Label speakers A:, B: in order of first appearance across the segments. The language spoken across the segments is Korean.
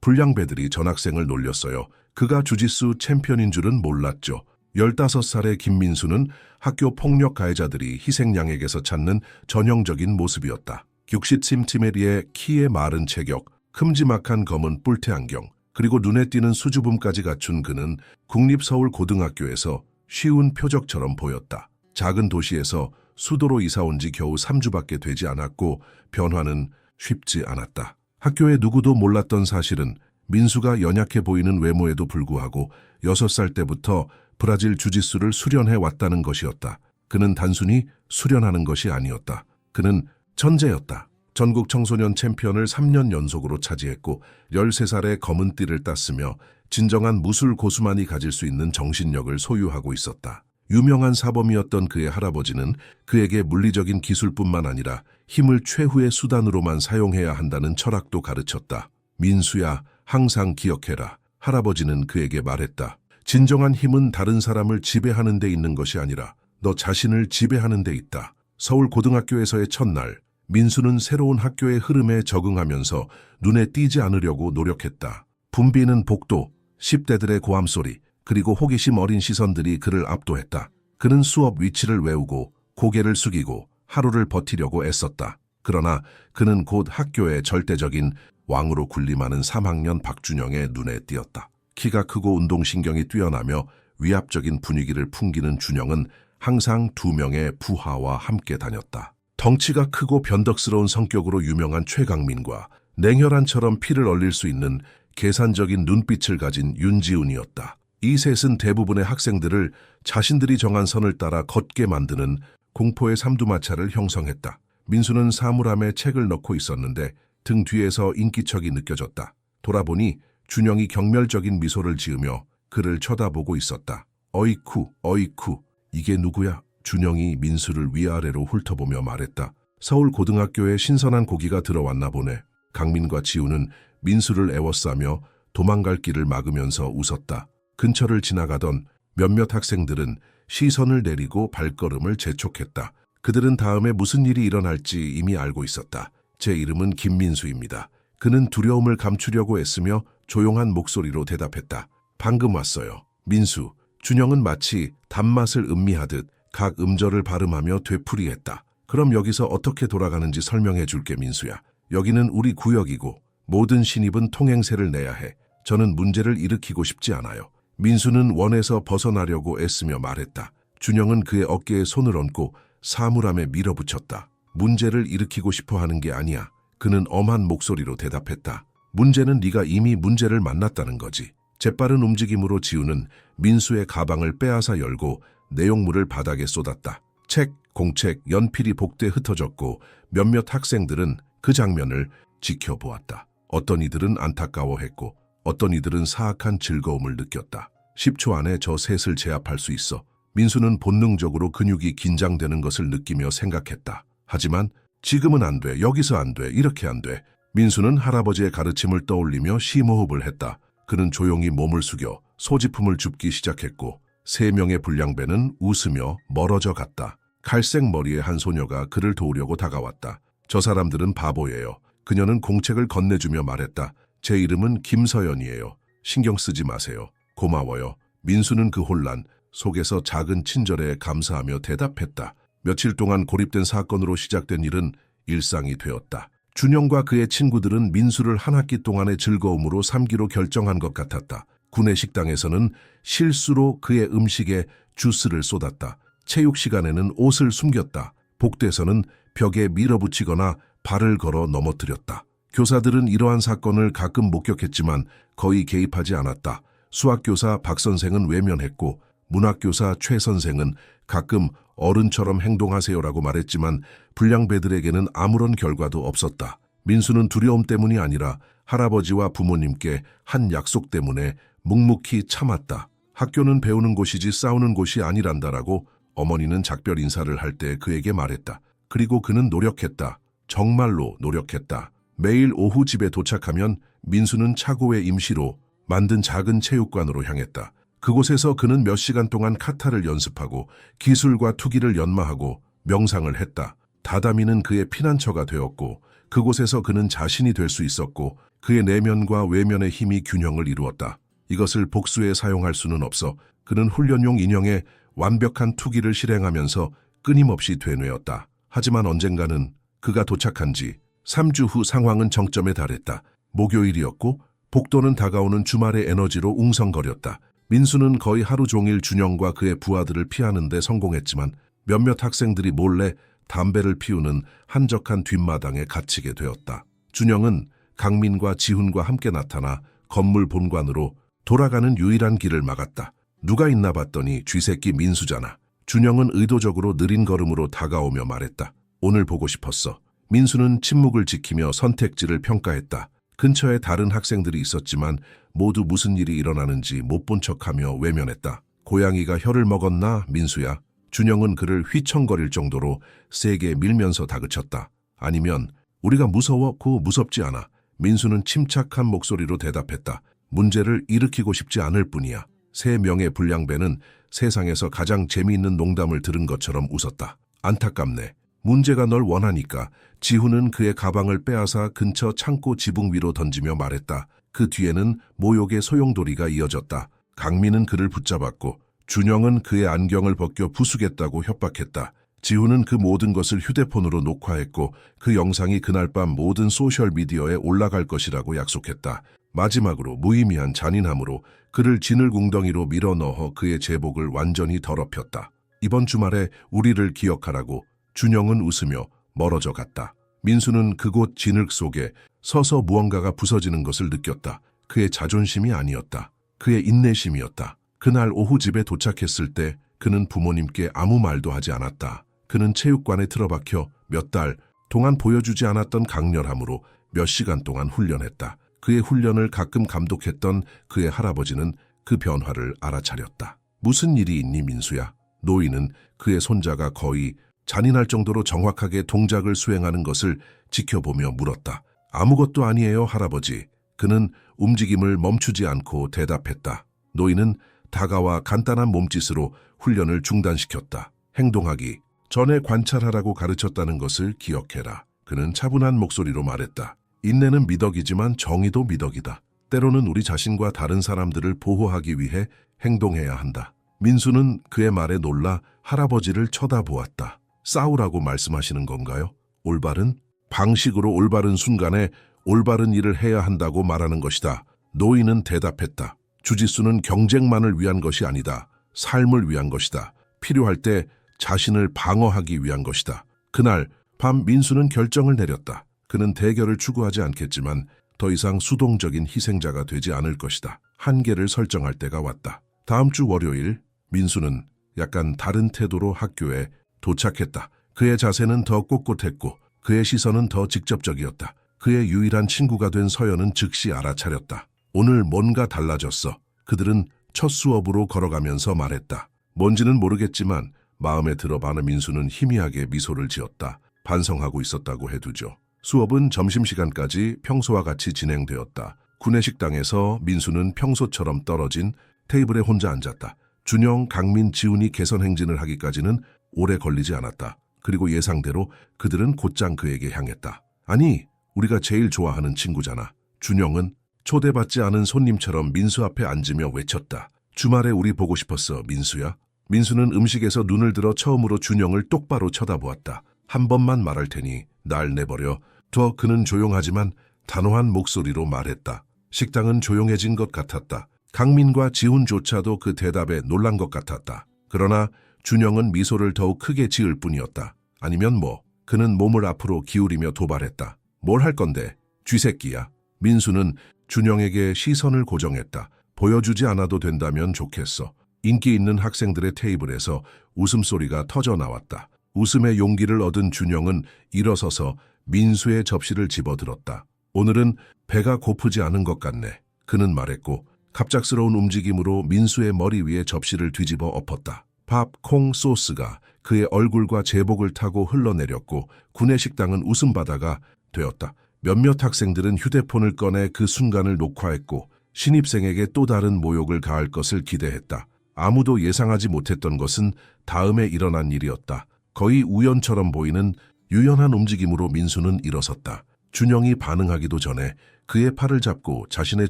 A: 불량배들이 전학생을 놀렸어요. 그가 주짓수 챔피언인 줄은 몰랐죠. 15살의 김민수는 학교 폭력 가해자들이 희생양에게서 찾는 전형적인 모습이었다. 육시침침해리에 키에 마른 체격, 큼지막한 검은 뿔테 안경, 그리고 눈에 띄는 수줍음까지 갖춘 그는 국립서울고등학교에서 쉬운 표적처럼 보였다. 작은 도시에서 수도로 이사 온 지 겨우 3주밖에 되지 않았고 변화는 쉽지 않았다. 학교에 누구도 몰랐던 사실은 민수가 연약해 보이는 외모에도 불구하고 6살 때부터 브라질 주짓수를 수련해 왔다는 것이었다. 그는 단순히 수련하는 것이 아니었다. 그는 천재였다. 전국 청소년 챔피언을 3년 연속으로 차지했고 13살에 검은 띠를 땄으며 진정한 무술 고수만이 가질 수 있는 정신력을 소유하고 있었다. 유명한 사범이었던 그의 할아버지는 그에게 물리적인 기술뿐만 아니라 힘을 최후의 수단으로만 사용해야 한다는 철학도 가르쳤다. 민수야, 항상 기억해라. 할아버지는 그에게 말했다. 진정한 힘은 다른 사람을 지배하는 데 있는 것이 아니라 너 자신을 지배하는 데 있다. 서울 고등학교에서의 첫날, 민수는 새로운 학교의 흐름에 적응하면서 눈에 띄지 않으려고 노력했다. 붐비는 복도, 10대들의 고함소리, 그리고 호기심 어린 시선들이 그를 압도했다. 그는 수업 위치를 외우고 고개를 숙이고 하루를 버티려고 애썼다. 그러나 그는 곧 학교의 절대적인 왕으로 군림하는 3학년 박준영의 눈에 띄었다. 키가 크고 운동신경이 뛰어나며 위압적인 분위기를 풍기는 준영은 항상 2명의 부하와 함께 다녔다. 덩치가 크고 변덕스러운 성격으로 유명한 최강민과 냉혈한처럼 피를 얼릴 수 있는 계산적인 눈빛을 가진 윤지훈이었다. 이 셋은 대부분의 학생들을 자신들이 정한 선을 따라 걷게 만드는 공포의 삼두마차를 형성했다. 민수는 사물함에 책을 넣고 있었는데 등 뒤에서 인기척이 느껴졌다. 돌아보니 준영이 경멸적인 미소를 지으며 그를 쳐다보고 있었다. 어이쿠, 어이쿠, 이게 누구야? 준영이 민수를 위아래로 훑어보며 말했다. 서울 고등학교에 신선한 고기가 들어왔나 보네. 강민과 지우는 민수를 애워싸며 도망갈 길을 막으면서 웃었다. 근처를 지나가던 몇몇 학생들은 시선을 내리고 발걸음을 재촉했다. 그들은 다음에 무슨 일이 일어날지 이미 알고 있었다. 제 이름은 김민수입니다. 그는 두려움을 감추려고 애쓰며 조용한 목소리로 대답했다. 방금 왔어요. 민수. 준영은 마치 단맛을 음미하듯 각 음절을 발음하며 되풀이했다. 그럼 여기서 어떻게 돌아가는지 설명해 줄게, 민수야. 여기는 우리 구역이고 모든 신입은 통행세를 내야 해. 저는 문제를 일으키고 싶지 않아요. 민수는 원에서 벗어나려고 애쓰며 말했다. 준영은 그의 어깨에 손을 얹고 사물함에 밀어붙였다. 문제를 일으키고 싶어 하는 게 아니야. 그는 엄한 목소리로 대답했다. 문제는 네가 이미 문제를 만났다는 거지. 재빠른 움직임으로 지우는 민수의 가방을 빼앗아 열고 내용물을 바닥에 쏟았다. 책, 공책, 연필이 복대에 흩어졌고 몇몇 학생들은 그 장면을 지켜보았다. 어떤 이들은 안타까워했고 어떤 이들은 사악한 즐거움을 느꼈다. 10초 안에 저 셋을 제압할 수 있어. 민수는 본능적으로 근육이 긴장되는 것을 느끼며 생각했다. 하지만 지금은 안 돼, 여기서 안 돼, 이렇게 안 돼. 민수는 할아버지의 가르침을 떠올리며 심호흡을 했다. 그는 조용히 몸을 숙여 소지품을 줍기 시작했고 3명의 불량배는 웃으며 멀어져 갔다. 갈색 머리의 한 소녀가 그를 도우려고 다가왔다. 저 사람들은 바보예요. 그녀는 공책을 건네주며 말했다. 제 이름은 김서연이에요. 신경 쓰지 마세요. 고마워요. 민수는 그 혼란 속에서 작은 친절에 감사하며 대답했다. 며칠 동안 고립된 사건으로 시작된 일은 일상이 되었다. 준영과 그의 친구들은 민수를 한 학기 동안의 즐거움으로 삼기로 결정한 것 같았다. 구내 식당에서는 실수로 그의 음식에 주스를 쏟았다. 체육 시간에는 옷을 숨겼다. 복도에서는 벽에 밀어붙이거나 발을 걸어 넘어뜨렸다. 교사들은 이러한 사건을 가끔 목격했지만 거의 개입하지 않았다. 수학교사 박 선생은 외면했고 문학교사 최 선생은 가끔 어른처럼 행동하세요라고 말했지만 불량배들에게는 아무런 결과도 없었다. 민수는 두려움 때문이 아니라 할아버지와 부모님께 한 약속 때문에 묵묵히 참았다. 학교는 배우는 곳이지 싸우는 곳이 아니란다라고 어머니는 작별 인사를 할 때 그에게 말했다. 그리고 그는 노력했다. 정말로 노력했다. 매일 오후 집에 도착하면 민수는 차고의 임시로 만든 작은 체육관으로 향했다. 그곳에서 그는 몇 시간 동안 카타를 연습하고 기술과 투기를 연마하고 명상을 했다. 다다미는 그의 피난처가 되었고 그곳에서 그는 자신이 될 수 있었고 그의 내면과 외면의 힘이 균형을 이루었다. 이것을 복수에 사용할 수는 없어 그는 훈련용 인형의 완벽한 투기를 실행하면서 끊임없이 되뇌었다. 하지만 언젠가는 그가 도착한 지 3주 후 상황은 정점에 달했다. 목요일이었고 복도는 다가오는 주말의 에너지로 웅성거렸다. 민수는 거의 하루 종일 준영과 그의 부하들을 피하는 데 성공했지만 몇몇 학생들이 몰래 담배를 피우는 한적한 뒷마당에 갇히게 되었다. 준영은 강민과 지훈과 함께 나타나 건물 본관으로 돌아가는 유일한 길을 막았다. 누가 있나 봤더니 쥐새끼 민수잖아. 준영은 의도적으로 느린 걸음으로 다가오며 말했다. 오늘 보고 싶었어. 민수는 침묵을 지키며 선택지를 평가했다. 근처에 다른 학생들이 있었지만 모두 무슨 일이 일어나는지 못 본 척하며 외면했다. 고양이가 혀를 먹었나, 민수야? 준영은 그를 휘청거릴 정도로 세게 밀면서 다그쳤다. 아니면 우리가 무서워? 고 무섭지 않아. 민수는 침착한 목소리로 대답했다. 문제를 일으키고 싶지 않을 뿐이야. 3명의 불량배는 세상에서 가장 재미있는 농담을 들은 것처럼 웃었다. 안타깝네. 문제가 널 원하니까. 지훈은 그의 가방을 빼앗아 근처 창고 지붕 위로 던지며 말했다. 그 뒤에는 모욕의 소용돌이가 이어졌다. 강민은 그를 붙잡았고 준영은 그의 안경을 벗겨 부수겠다고 협박했다. 지훈은 그 모든 것을 휴대폰으로 녹화했고 그 영상이 그날 밤 모든 소셜미디어에 올라갈 것이라고 약속했다. 마지막으로 무의미한 잔인함으로 그를 진을궁덩이로 밀어넣어 그의 제복을 완전히 더럽혔다. 이번 주말에 우리를 기억하라고. 준영은 웃으며 멀어져 갔다. 민수는 그곳 진흙 속에 서서 무언가가 부서지는 것을 느꼈다. 그의 자존심이 아니었다. 그의 인내심이었다. 그날 오후 집에 도착했을 때 그는 부모님께 아무 말도 하지 않았다. 그는 체육관에 틀어박혀 몇 달 동안 보여주지 않았던 강렬함으로 몇 시간 동안 훈련했다. 그의 훈련을 가끔 감독했던 그의 할아버지는 그 변화를 알아차렸다. 무슨 일이 있니, 민수야? 노인은 그의 손자가 거의 잔인할 정도로 정확하게 동작을 수행하는 것을 지켜보며 물었다. 아무것도 아니에요, 할아버지. 그는 움직임을 멈추지 않고 대답했다. 노인은 다가와 간단한 몸짓으로 훈련을 중단시켰다. 행동하기 전에 관찰하라고 가르쳤다는 것을 기억해라. 그는 차분한 목소리로 말했다. 인내는 미덕이지만 정의도 미덕이다. 때로는 우리 자신과 다른 사람들을 보호하기 위해 행동해야 한다. 민수는 그의 말에 놀라 할아버지를 쳐다보았다. 싸우라고 말씀하시는 건가요? 올바른 방식으로 올바른 순간에 올바른 일을 해야 한다고 말하는 것이다. 노인은 대답했다. 주짓수는 경쟁만을 위한 것이 아니다. 삶을 위한 것이다. 필요할 때 자신을 방어하기 위한 것이다. 그날 밤 민수는 결정을 내렸다. 그는 대결을 추구하지 않겠지만 더 이상 수동적인 희생자가 되지 않을 것이다. 한계를 설정할 때가 왔다. 다음 주 월요일 민수는 약간 다른 태도로 학교에 도착했다. 그의 자세는 더 꼿꼿했고 그의 시선은 더 직접적이었다. 그의 유일한 친구가 된 서연은 즉시 알아차렸다. 오늘 뭔가 달라졌어. 그들은 첫 수업으로 걸어가면서 말했다. 뭔지는 모르겠지만 마음에 들어가는 민수는 희미하게 미소를 지었다. 반성하고 있었다고 해두죠. 수업은 점심시간까지 평소와 같이 진행되었다. 구내식당에서 민수는 평소처럼 떨어진 테이블에 혼자 앉았다. 준영, 강민, 지훈이 개선 행진을 하기까지는 오래 걸리지 않았다. 그리고 예상대로 그들은 곧장 그에게 향했다. 아니, 우리가 제일 좋아하는 친구잖아. 준영은 초대받지 않은 손님처럼 민수 앞에 앉으며 외쳤다. 주말에 우리 보고 싶었어, 민수야. 민수는 음식에서 눈을 들어 처음으로 준영을 똑바로 쳐다보았다. 한 번만 말할 테니 날 내버려 둬. 그는 조용하지만 단호한 목소리로 말했다. 식당은 조용해진 것 같았다. 강민과 지훈조차도 그 대답에 놀란 것 같았다. 그러나 준영은 미소를 더욱 크게 지을 뿐이었다. 아니면 뭐? 그는 몸을 앞으로 기울이며 도발했다. 뭘 할 건데? 쥐새끼야. 민수는 준영에게 시선을 고정했다. 보여주지 않아도 된다면 좋겠어. 인기 있는 학생들의 테이블에서 웃음소리가 터져 나왔다. 웃음의 용기를 얻은 준영은 일어서서 민수의 접시를 집어들었다. 오늘은 배가 고프지 않은 것 같네. 그는 말했고 갑작스러운 움직임으로 민수의 머리 위에 접시를 뒤집어 엎었다. 밥, 콩, 소스가 그의 얼굴과 제복을 타고 흘러내렸고 구내식당은 웃음바다가 되었다. 몇몇 학생들은 휴대폰을 꺼내 그 순간을 녹화했고 신입생에게 또 다른 모욕을 가할 것을 기대했다. 아무도 예상하지 못했던 것은 다음에 일어난 일이었다. 거의 우연처럼 보이는 유연한 움직임으로 민수는 일어섰다. 준영이 반응하기도 전에 그의 팔을 잡고 자신의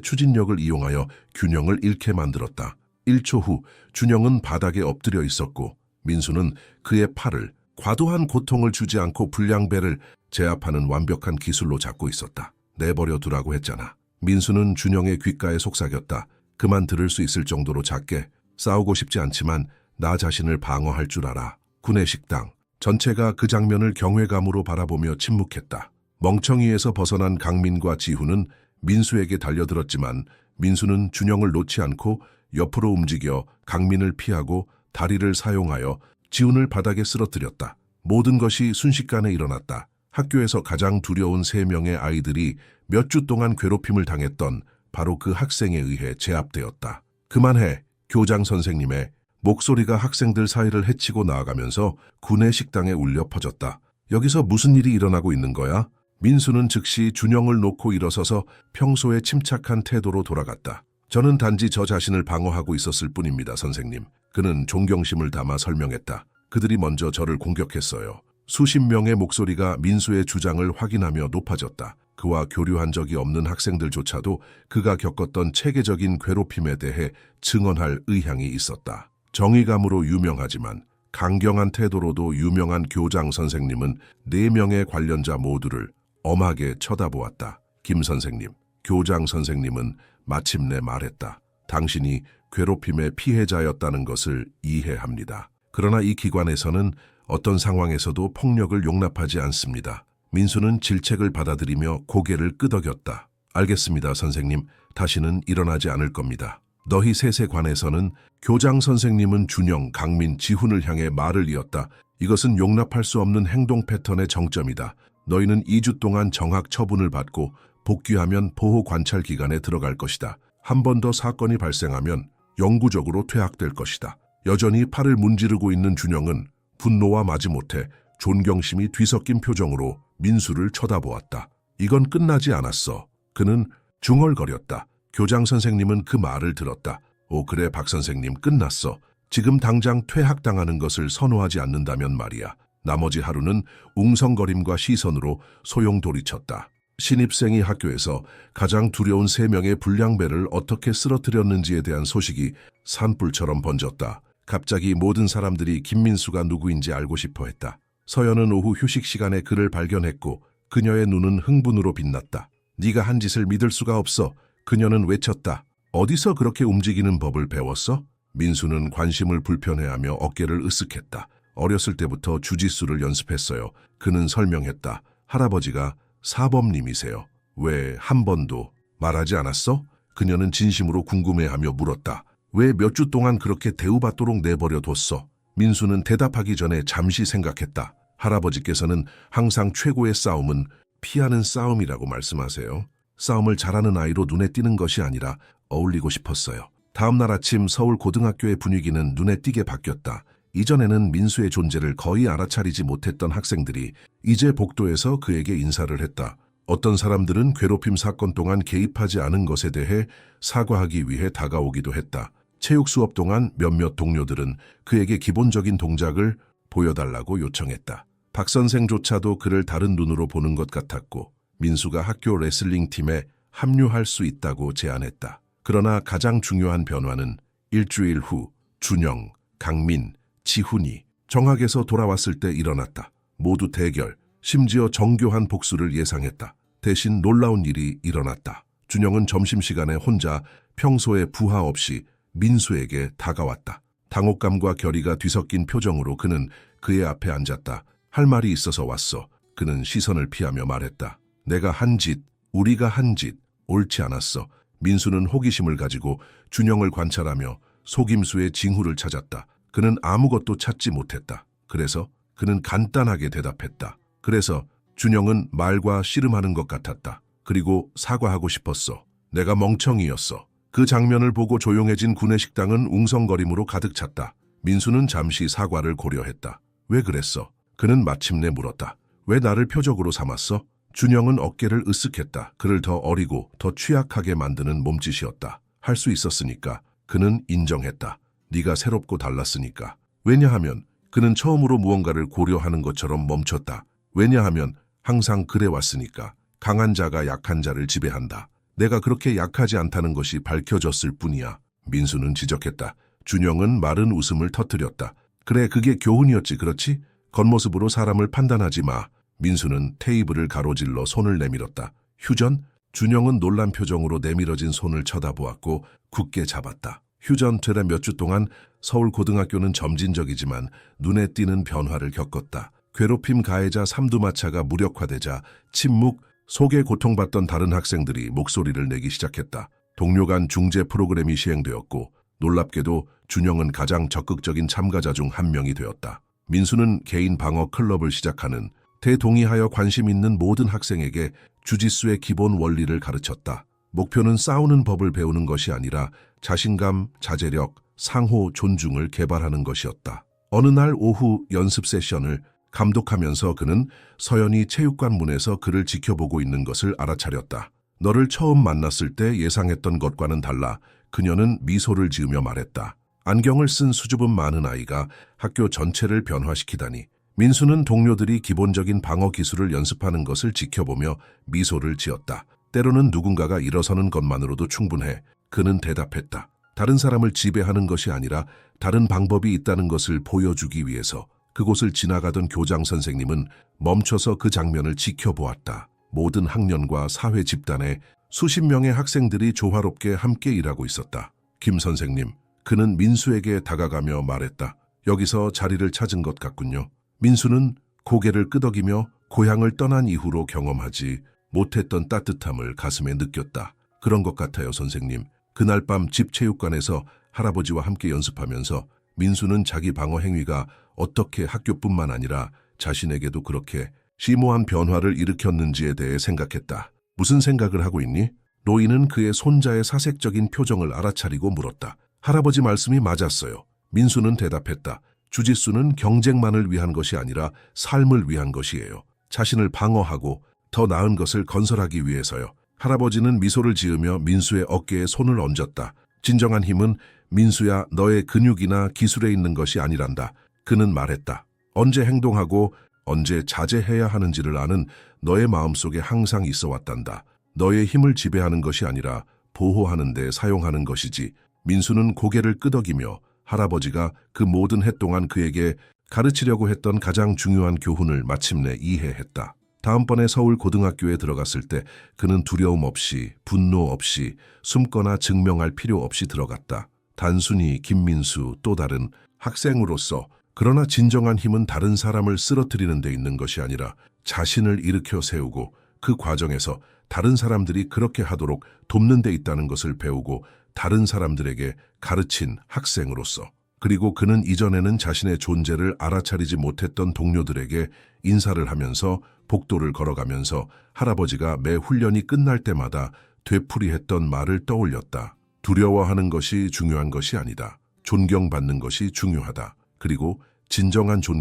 A: 추진력을 이용하여 균형을 잃게 만들었다. 1초 후 준영은 바닥에 엎드려 있었고 민수는 그의 팔을 과도한 고통을 주지 않고 불량배를 제압하는 완벽한 기술로 잡고 있었다. 내버려 두라고 했잖아. 민수는 준영의 귓가에 속삭였다. 그만 들을 수 있을 정도로 작게. 싸우고 싶지 않지만 나 자신을 방어할 줄 알아. 구내식당. 전체가 그 장면을 경외감으로 바라보며 침묵했다. 멍청이에서 벗어난 강민과 지훈은 민수에게 달려들었지만 민수는 준영을 놓지 않고 옆으로 움직여 강민을 피하고 다리를 사용하여 지훈을 바닥에 쓰러뜨렸다. 모든 것이 순식간에 일어났다. 학교에서 가장 두려운 3명의 아이들이 몇 주 동안 괴롭힘을 당했던 바로 그 학생에 의해 제압되었다. 그만해. 교장 선생님의 목소리가 학생들 사이를 헤치고 나아가면서 구내식당에 울려 퍼졌다. 여기서 무슨 일이 일어나고 있는 거야? 민수는 즉시 준영을 놓고 일어서서 평소의 침착한 태도로 돌아갔다. 저는 단지 저 자신을 방어하고 있었을 뿐입니다, 선생님. 그는 존경심을 담아 설명했다. 그들이 먼저 저를 공격했어요. 수십 명의 목소리가 민수의 주장을 확인하며 높아졌다. 그와 교류한 적이 없는 학생들조차도 그가 겪었던 체계적인 괴롭힘에 대해 증언할 의향이 있었다. 정의감으로 유명하지만 강경한 태도로도 유명한 교장 선생님은 4명의 관련자 모두를 엄하게 쳐다보았다. 김 선생님, 교장 선생님은 마침내 말했다. 당신이 괴롭힘의 피해자였다는 것을 이해합니다. 그러나 이 기관에서는 어떤 상황에서도 폭력을 용납하지 않습니다. 민수는 질책을 받아들이며 고개를 끄덕였다. 알겠습니다, 선생님. 다시는 일어나지 않을 겁니다. 너희 셋에 관해서는 교장 선생님은 준영, 강민, 지훈을 향해 말을 이었다. 이것은 용납할 수 없는 행동 패턴의 정점이다. 너희는 2주 동안 정학 처분을 받고 복귀하면 보호 관찰 기간에 들어갈 것이다. 한 번 더 사건이 발생하면 영구적으로 퇴학될 것이다. 여전히 팔을 문지르고 있는 준영은 분노와 마지못해 존경심이 뒤섞인 표정으로 민수를 쳐다보았다. 이건 끝나지 않았어. 그는 중얼거렸다. 교장 선생님은 그 말을 들었다. 오, 그래, 박 선생님, 끝났어. 지금 당장 퇴학당하는 것을 선호하지 않는다면 말이야. 나머지 하루는 웅성거림과 시선으로 소용돌이쳤다. 신입생이 학교에서 가장 두려운 3명의 불량배를 어떻게 쓰러뜨렸는지에 대한 소식이 산불처럼 번졌다. 갑자기 모든 사람들이 김민수가 누구인지 알고 싶어 했다. 서연은 오후 휴식 시간에 그를 발견했고 그녀의 눈은 흥분으로 빛났다. 네가 한 짓을 믿을 수가 없어. 그녀는 외쳤다. 어디서 그렇게 움직이는 법을 배웠어? 민수는 관심을 불편해하며 어깨를 으쓱했다. 어렸을 때부터 주짓수를 연습했어요. 그는 설명했다. 할아버지가 사범님이세요. 왜 한 번도 말하지 않았어? 그녀는 진심으로 궁금해하며 물었다. 왜 몇 주 동안 그렇게 대우받도록 내버려 뒀어? 민수는 대답하기 전에 잠시 생각했다. 할아버지께서는 항상 최고의 싸움은 피하는 싸움이라고 말씀하세요. 싸움을 잘하는 아이로 눈에 띄는 것이 아니라 어울리고 싶었어요. 다음 날 아침 서울 고등학교의 분위기는 눈에 띄게 바뀌었다. 이전에는 민수의 존재를 거의 알아차리지 못했던 학생들이 이제 복도에서 그에게 인사를 했다. 어떤 사람들은 괴롭힘 사건 동안 개입하지 않은 것에 대해 사과하기 위해 다가오기도 했다. 체육 수업 동안 몇몇 동료들은 그에게 기본적인 동작을 보여달라고 요청했다. 박 선생조차도 그를 다른 눈으로 보는 것 같았고 민수가 학교 레슬링 팀에 합류할 수 있다고 제안했다. 그러나 가장 중요한 변화는 일주일 후 준영, 강민, 지훈이 정학에서 돌아왔을 때 일어났다. 모두 대결, 심지어 정교한 복수를 예상했다. 대신 놀라운 일이 일어났다. 준영은 점심시간에 혼자 평소에 부하 없이 민수에게 다가왔다. 당혹감과 결의가 뒤섞인 표정으로 그는 그의 앞에 앉았다. 할 말이 있어서 왔어. 그는 시선을 피하며 말했다. 내가 한 짓, 우리가 한 짓, 옳지 않았어. 민수는 호기심을 가지고 준영을 관찰하며 속임수의 징후를 찾았다. 그는 아무것도 찾지 못했다. 그래서 그는 간단하게 대답했다. 그래서 준영은 말과 씨름하는 것 같았다. 그리고 사과하고 싶었어. 내가 멍청이였어. 그 장면을 보고 조용해진 구내식당은 웅성거림으로 가득 찼다. 민수는 잠시 사과를 고려했다. 왜 그랬어? 그는 마침내 물었다. 왜 나를 표적으로 삼았어? 준영은 어깨를 으쓱했다. 그를 더 어리고 더 취약하게 만드는 몸짓이었다. 할 수 있었으니까. 그는 인정했다. 네가 새롭고 달랐으니까. 왜냐하면 그는 처음으로 무언가를 고려하는 것처럼 멈췄다. 왜냐하면 항상 그래왔으니까. 강한 자가 약한 자를 지배한다. 내가 그렇게 약하지 않다는 것이 밝혀졌을 뿐이야. 민수는 지적했다. 준영은 마른 웃음을 터뜨렸다. 그래, 그게 교훈이었지, 그렇지? 겉모습으로 사람을 판단하지 마. 민수는 테이블을 가로질러 손을 내밀었다. 휴전? 준영은 놀란 표정으로 내밀어진 손을 쳐다보았고 굳게 잡았다. 휴전 되려 몇 주 동안 서울 고등학교는 점진적이지만 눈에 띄는 변화를 겪었다. 괴롭힘 가해자 삼두마차가 무력화되자 침묵, 속에 고통받던 다른 학생들이 목소리를 내기 시작했다. 동료 간 중재 프로그램이 시행되었고 놀랍게도 준영은 가장 적극적인 참가자 중 한 명이 되었다. 민수는 개인 방어 클럽을 시작하는 대동의하여 관심 있는 모든 학생에게 주짓수의 기본 원리를 가르쳤다. 목표는 싸우는 법을 배우는 것이 아니라 자신감, 자제력, 상호 존중을 개발하는 것이었다. 어느 날 오후 연습 세션을 감독하면서 그는 서연이 체육관 문에서 그를 지켜보고 있는 것을 알아차렸다. 너를 처음 만났을 때 예상했던 것과는 달라. 그녀는 미소를 지으며 말했다. 안경을 쓴 수줍음 많은 아이가 학교 전체를 변화시키다니. 민수는 동료들이 기본적인 방어 기술을 연습하는 것을 지켜보며 미소를 지었다. 때로는 누군가가 일어서는 것만으로도 충분해. 그는 대답했다. 다른 사람을 지배하는 것이 아니라 다른 방법이 있다는 것을 보여주기 위해서. 그곳을 지나가던 교장 선생님은 멈춰서 그 장면을 지켜보았다. 모든 학년과 사회 집단에 수십 명의 학생들이 조화롭게 함께 일하고 있었다. 김 선생님, 그는 민수에게 다가가며 말했다. 여기서 자리를 찾은 것 같군요. 민수는 고개를 끄덕이며 고향을 떠난 이후로 경험하지 못했던 따뜻함을 가슴에 느꼈다. 그런 것 같아요, 선생님. 그날 밤 집 체육관에서 할아버지와 함께 연습하면서 민수는 자기 방어 행위가 어떻게 학교뿐만 아니라 자신에게도 그렇게 심오한 변화를 일으켰는지에 대해 생각했다. 무슨 생각을 하고 있니? 노인은 그의 손자의 사색적인 표정을 알아차리고 물었다. 할아버지 말씀이 맞았어요. 민수는 대답했다. 주짓수는 경쟁만을 위한 것이 아니라 삶을 위한 것이에요. 자신을 방어하고 더 나은 것을 건설하기 위해서요. 할아버지는 미소를 지으며 민수의 어깨에 손을 얹었다. 진정한 힘은 민수야, 너의 근육이나 기술에 있는 것이 아니란다. 그는 말했다. 언제 행동하고 언제 자제해야 하는지를 아는 너의 마음속에 항상 있어 왔단다. 너의 힘을 지배하는 것이 아니라 보호하는 데 사용하는 것이지. 민수는 고개를 끄덕이며 할아버지가 그 모든 해 동안 그에게 가르치려고 했던 가장 중요한 교훈을 마침내 이해했다. 다음번에 서울 고등학교에 들어갔을 때 그는 두려움 없이, 분노 없이, 숨거나 증명할 필요 없이 들어갔다. 단순히 김민수, 또 다른 학생으로서. 그러나 진정한 힘은 다른 사람을 쓰러뜨리는 데 있는 것이 아니라 자신을 일으켜 세우고 그 과정에서 다른 사람들이 그렇게 하도록 돕는 데 있다는 것을 배우고 다른 사람들에게 가르친 학생으로서. 그리고 그는 이전에는 자신의 존재를 알아차리지 못했던 동료들에게 인사를 하면서 복도를 걸어가면서 할아버지가 매 훈련이 끝날 때마다 되풀이했던 말을 떠올렸다. 두려워하는 것이 중요한 것이 아니다. 존경받는 것이 중요하다. 그리고 진정한 존경